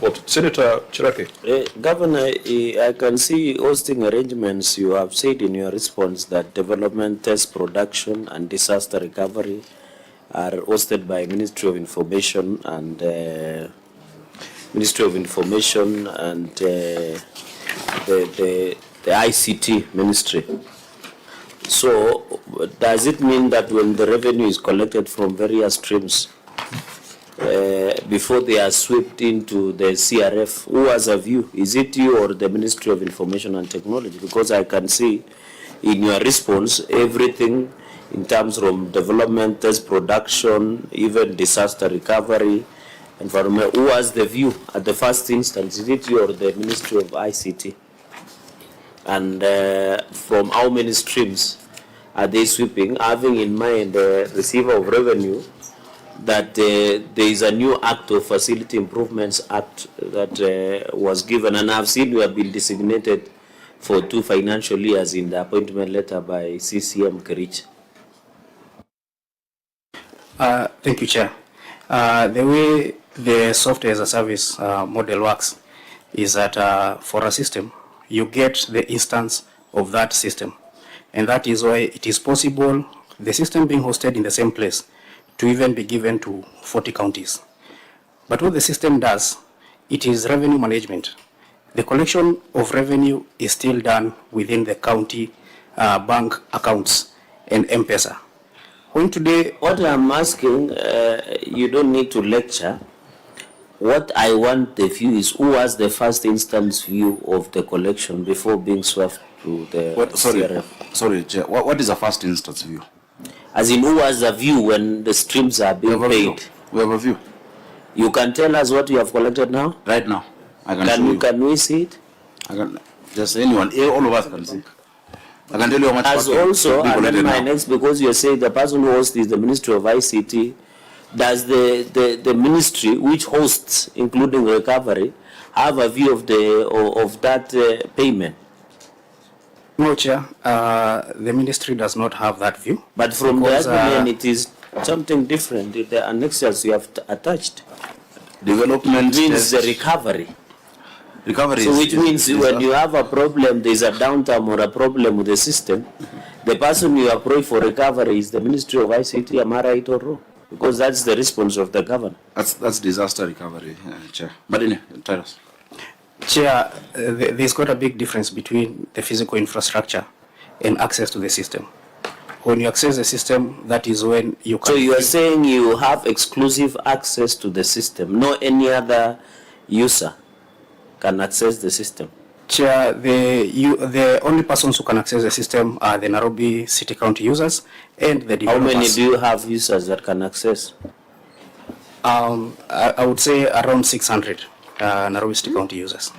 report. Senator Cherargei. Governor, I can see hosting arrangements. You have said in your response that development, test, production, and disaster recovery are hosted by Ministry of Information and the ICT Ministry. So, does it mean that when the revenue is collected from various streams, before they are swept into the CRF, who has a view? Is it you or the Ministry of Information and Technology? Because I can see in your response everything in terms of development, test, production, even disaster recovery, environment. Who has the view at the first instance? Is it you or the Ministry of ICT? And from how many streams are they sweeping, having in mind the receiver of revenue, that there is a new Act of Facility Improvements Act that was given, and I've seen you have been designated for 2 financial years in the appointment letter by CCM Kerich. Thank you, Chair. The way the software as a service model works is that for a system, you get the instance of that system. And that is why it is possible, the system being hosted in the same place, to even be given to 40 counties. But what the system does, it is revenue management. The collection of revenue is still done within the county bank accounts and M-Pesa. When today, what I'm asking, you don't need to lecture. What I want the view is who has the first instance view of the collection before being swept to the CRF. Sorry, Chair, what is a first instance view? As in, who has a view when the streams are being paid? We have a view. You can tell us what you have collected now? Right now. I can show you. Can we see it? I can, just anyone, all of us can see. I can tell you how much. As also, and then my next, because you say the person who hosts is the Ministry of ICT, does the ministry which hosts, including recovery, have a view of that payment? No, Chair. The ministry does not have that view. But from the agreement, it is something different. The annexures you have attached. Development means the recovery. Recovery. So which means when you have a problem, there is a downtime or a problem with the system, the person you approach for recovery is the Ministry of ICT. Am I right or wrong? Because that's the response of the governor. That's disaster recovery, Chair. But anyway, tell us. Chair, there's got a big difference between the physical infrastructure and access to the system. When you access the system, that is when you can... So you are saying you have exclusive access to the system, no any other user can access the system? Chair, the only persons who can access the system are the Nairobi City County users and the developers. How many do you have users that can access? I would say around 600 Nairobi City County users.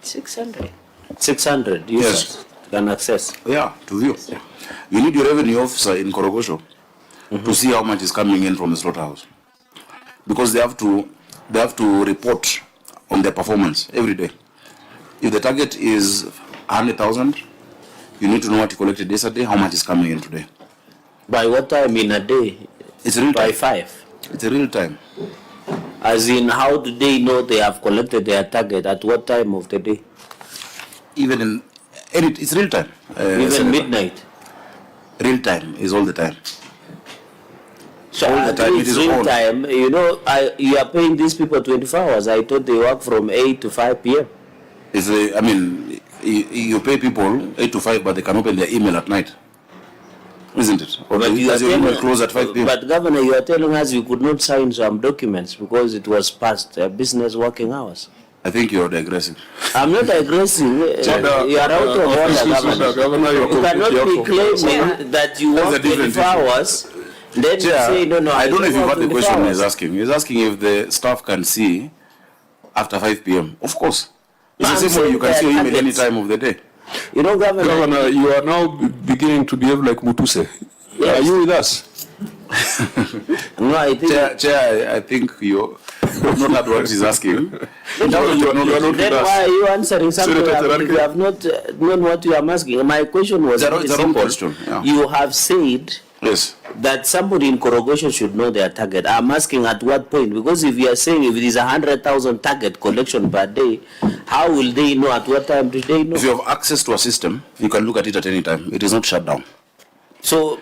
600? 600 users can access? Yeah, to view. Yeah. You need your revenue officer in Korogosho to see how much is coming in from the slaughterhouse. Because they have to report on their performance every day. If the target is 100,000, you need to know what you collected yesterday, how much is coming in today. By what time in a day? It's real time. By 5? It's a real time. As in, how do they know they have collected their target? At what time of the day? Even in, it's real time. Even midnight? Real time is all the time. So all the time it is real time. You know, you are paying these people 24 hours. I thought they work from 8 to 5 p.m. I mean, you pay people 8 to 5, but they can open their email at night. Isn't it? Or but does your email close at 5 p.m.? But Governor, you are telling us you could not sign some documents because it was past business working hours. I think you're digressing. I'm not digressing. You are out of order, Governor. You cannot be claiming that you work 24 hours. Then you say, no, I don't know if you heard the question he's asking. He's asking if the staff can see after 5 p.m. Of course. It's the same way you can see your email any time of the day. You know, Governor, you are now beginning to behave like Mutuse. Yes. Are you with us? No, I think... Chair, I think you have not heard what he's asking. Then why are you answering something if you have not known what you are asking? My question was it's a wrong question. Yeah. You have said Yes. That somebody in Korogosho should know their target. I'm asking at what point? Because if you are saying if it is 100,000 target collection per day, how will they know? At what time do they know? If you have access to a system, you can look at it at any time. It is not shut down. So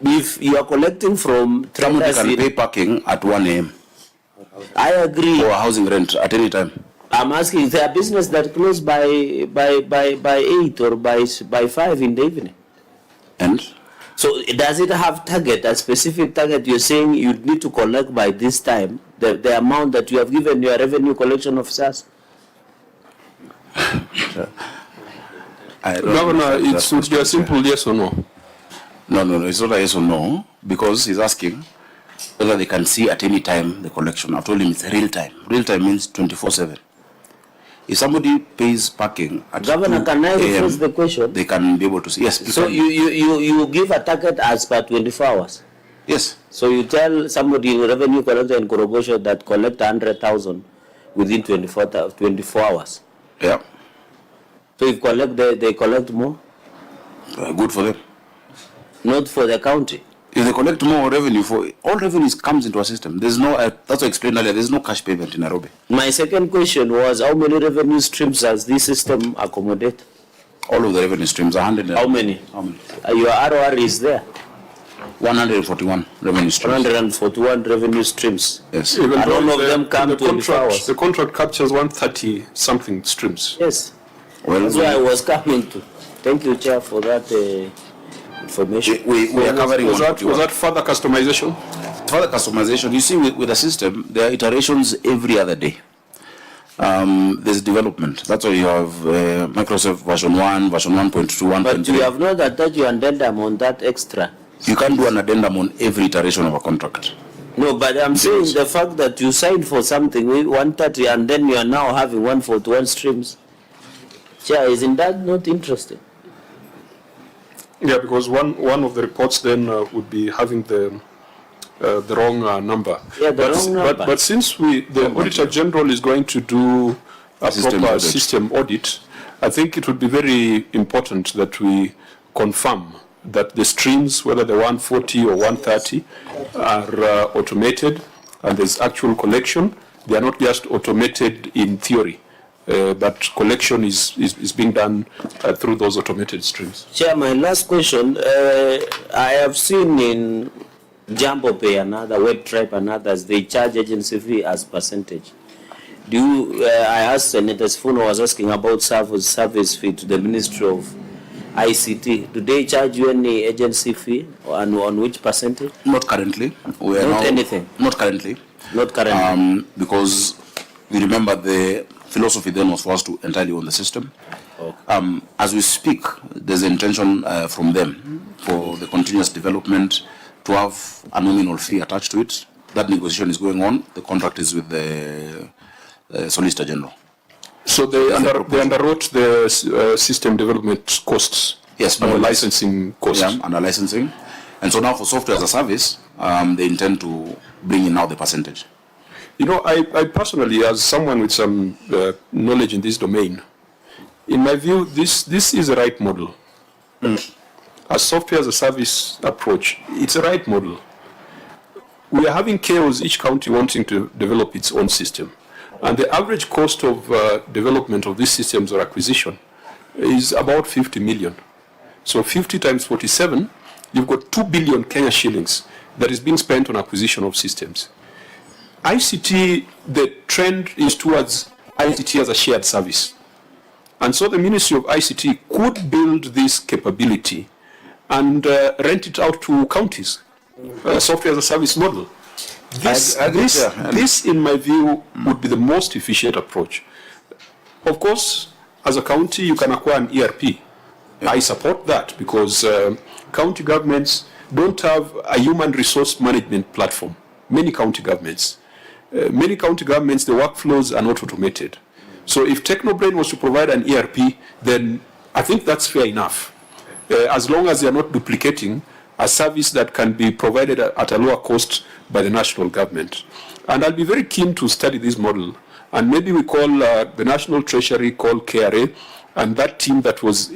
if you are collecting from Somebody traders, can pay parking at 1 a.m. I agree. or housing rent at any time. I'm asking, is there a business that close by 8 or by 5 in the evening? And So does it have target, a specific target? You're saying you need to collect by this time, the amount that you have given your revenue collection officers? I don't Governor, understand it's that would be a question. simple yes or no. No, it's not a yes or no, because he's asking whether they can see at any time the collection. I've told him it's real time. Real time means 24/7. If somebody pays parking at Governor, 2 can I rephrase a.m., the question? they can be able to see. Yes, So you give a target as per 24 hours. yes. So you tell somebody in revenue collector in Korogosho that collect 100,000 within 24 hours. Yeah, So if collect, they collect more, good for them. not for the county. If they collect more revenue, for all revenues comes into a system. There's no, that's what I explained earlier, there's no cash payment in Nairobi. My second question was, how many revenue streams does this system accommodate? All of the revenue streams, 100. How many? How many? Your ROR is there. 141 revenue streams. 141 revenue streams. Yes. Even And though all of the- them come the 24 hours. The contract captures 130 something streams. Yes. Well, That's why I was coming to. Thank you, Chair, for that information. we are covering Was that 141. further customization? Further customization, you see, with the system, there are iterations every other day. There's development. That's why you have Microsoft version 1, version 1.2, But you 1.3. have not attached your addendum on that extra. You can't do an addendum on every iteration of a contract. No, but I'm saying the fact that you signed for something with 130 and then you are now having 141 streams. Chair, isn't that not interesting? Yeah, because one of the reports then would be having the wrong number. Yeah, the wrong number. But since the Auditor General is going to do a System proper audit. system audit, I think it would be very important that we confirm that the streams, whether they're 140 or 130, are automated and there's actual collection. They are not just automated in theory, but collection is being done through those automated streams. Chair, my last question. I have seen in Jambo Pay and other Web Tribe and others, they charge agency fee as percentage. I asked Senator Sifuna was asking about service fee to the Ministry of ICT. Do they charge you any agency fee and on which percentage? Not currently. We are Not now, anything? Not currently. Not currently. Because we remember the philosophy then was for us to entirely own the system. Okay. As we speak, there's an intention from them for the continuous development to have a nominal fee attached to it. That negotiation is going on. The contract is with the Solicitor General. So they underwrote the system development costs. Yes, and more the or less. licensing costs. Yeah, under licensing. And so now for software as a service, they intend to bring in now the percentage. You know, I personally, as someone with some knowledge in this domain, in my view, this is the right model. A software as a service approach, it's a right model. We are having chaos, each county wanting to develop its own system. And the average cost of development of these systems or acquisition is about 50 million. So 50 times 47, you've got 2 billion Kenya shillings that is being spent on acquisition of systems. ICT, the trend is towards ICT as a shared service. And so the Ministry of ICT could build this capability and rent it out to counties, software as a service model. This, in my view, would be the most efficient approach. Of course, as a county, you can acquire an ERP. Yeah. I support that because county governments don't have a human resource management platform. Many county governments, the workflows are not automated. So if Technobrain was to provide an ERP, then I think that's fair enough. As long as they are not duplicating a service that can be provided at a lower cost by the national government. And I'll be very keen to study this model. And maybe we call the National Treasury, call KRA, and that team that was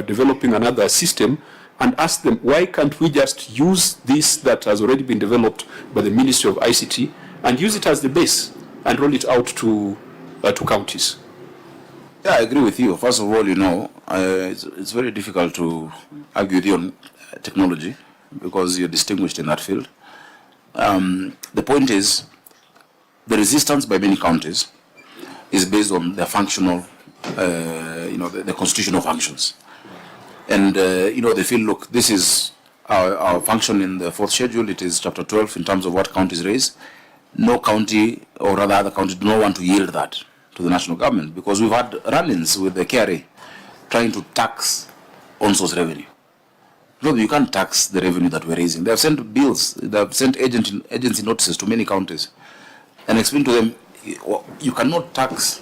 developing another system, and ask them, why can't we just use this that has already been developed by the Ministry of ICT and use it as the base and roll it out to counties? Yeah, I agree with you. First of all, it's very difficult to argue with you on technology because you're distinguished in that field. The point is, the resistance by many counties is based on their functional, the constitutional functions. And, they feel, look, this is our function in the 4th schedule. It is chapter 12 in terms of what counties raise. No county, or rather other counties, do not want to yield that to the national government because we've had run-ins with the KRA trying to tax on-source revenue. No, you can't tax the revenue that we're raising. They have sent bills, they have sent agency notices to many counties and explained to them, you cannot tax